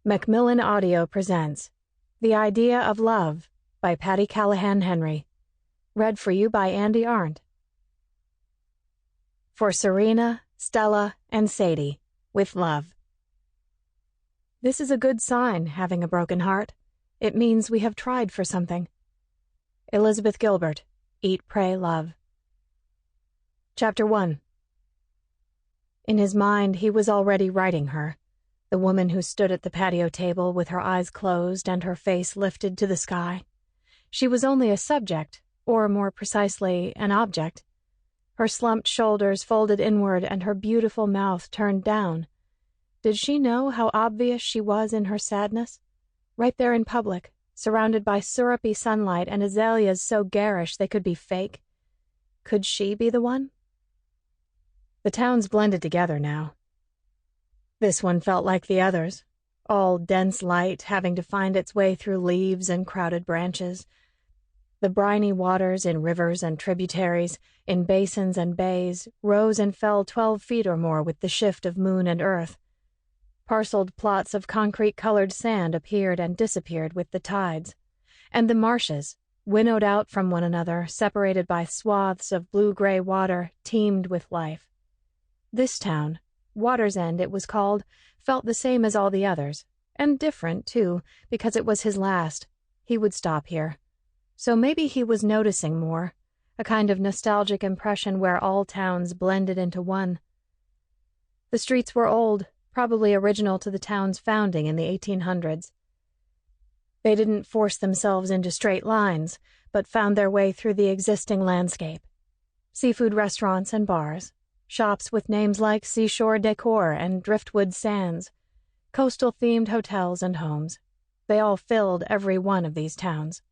Macmillan Audio presents The Idea of Love by Patti Callahan Henry. Read for you by Arndt. For Serena, Stella, and Sadie, with love. This is a good sign, having a broken heart. It means we have tried for something. Elizabeth Gilbert, Eat, Pray, Love. Chapter 1. In his mind, he was already writing her. The woman who stood at the patio table with her eyes closed and her face lifted to the sky. She was only a subject, or more precisely, an object. Her slumped shoulders folded inward and her beautiful mouth turned down. Did she know how obvious she was in her sadness? Right there in public, surrounded by syrupy sunlight and azaleas so garish they could be fake. Could she be the one? The towns blended together now. This one felt like the others, all dense light having to find its way through leaves and crowded branches. The briny waters in rivers and tributaries, in basins and bays, rose and fell 12 feet or more with the shift of moon and earth. Parceled plots of concrete-colored sand appeared and disappeared with the tides, and the marshes, winnowed out from one another, separated by swaths of blue-gray water, teemed with life. This town, Water's End it was called, felt the same as all the others, and different, too, because it was his last. He would stop here. So maybe he was noticing more, a kind of nostalgic impression where all towns blended into one. The streets were old, probably original to the town's founding in the 1800s. They didn't force themselves into straight lines, but found their way through the existing landscape. Seafood restaurants and bars, shops with names like Seashore Decor and Driftwood Sands, coastal-themed hotels and homes. They all filled every one of these towns.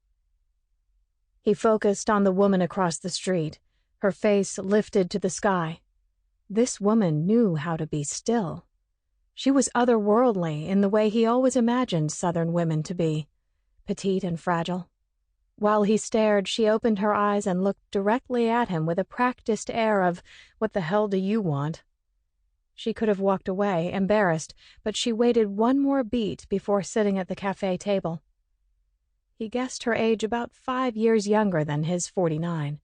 He focused on the woman across the street, her face lifted to the sky. This woman knew how to be still. She was otherworldly in the way he always imagined Southern women to be, petite and fragile. While he stared, she opened her eyes and looked directly at him with a practiced air of, "What the hell do you want?" She could have walked away, embarrassed, but she waited one more beat before sitting at the cafe table. He guessed her age about 5 years younger than his 49.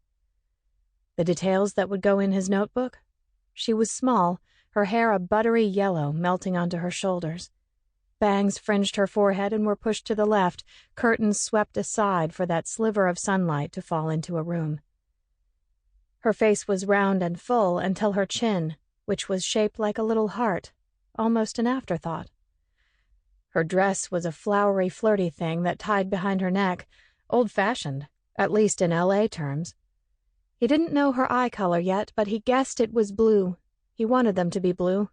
The details that would go in his notebook? She was small, her hair a buttery yellow melting onto her shoulders. Bangs fringed her forehead and were pushed to the left, curtains swept aside for that sliver of sunlight to fall into a room. Her face was round and full until her chin, which was shaped like a little heart, almost an afterthought. Her dress was a flowery, flirty thing that tied behind her neck, old-fashioned, at least in L.A. terms. He didn't know her eye color yet, but he guessed it was blue. He wanted them to be blue.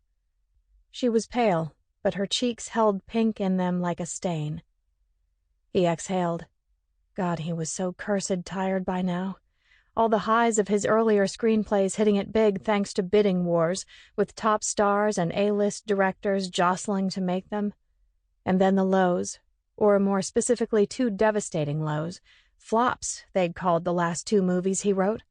She was pale, but her cheeks held pink in them like a stain. He exhaled. God, he was so cursed tired by now. All the highs of his earlier screenplays hitting it big thanks to bidding wars, with top stars and A-list directors jostling to make them. And then the lows, or more specifically 2 devastating lows, flops they'd called the last 2 movies he wrote,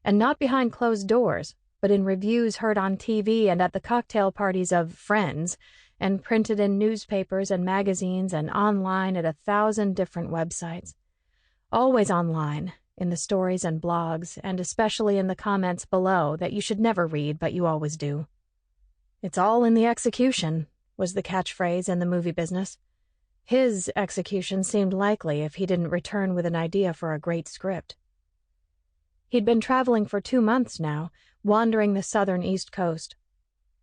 and not behind closed doors, but in reviews heard on TV and at the cocktail parties of friends, and printed in newspapers and magazines and online at 1,000 different websites. Always online, in the stories and blogs, and especially in the comments below that you should never read but you always do. "It's all in the execution," was the catchphrase in the movie business. His execution seemed likely if he didn't return with an idea for a great script. He'd been traveling for 2 months now, wandering the southern East Coast.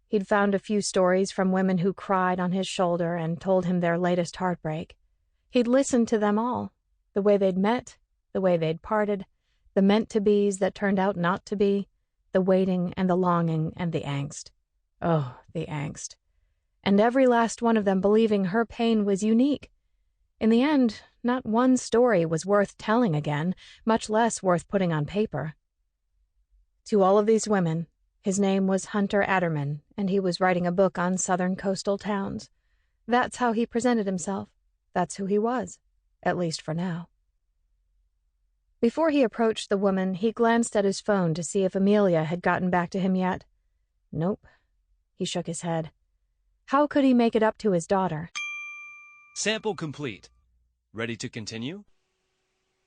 He'd found a few stories from women who cried on his shoulder and told him their latest heartbreak. He'd listened to them all, the way they'd met, the way they'd parted, the meant-to-bes that turned out not to be, the waiting and the longing and the angst. Oh, the angst. And every last one of them believing her pain was unique. In the end, not one story was worth telling again, much less worth putting on paper. To all of these women, his name was Hunter Adderman, and he was writing a book on southern coastal towns. That's how he presented himself. That's who he was, at least for now. Before he approached the woman, he glanced at his phone to see if Amelia had gotten back to him yet. Nope. He shook his head. How could he make it up to his daughter? Sample complete. Ready to continue?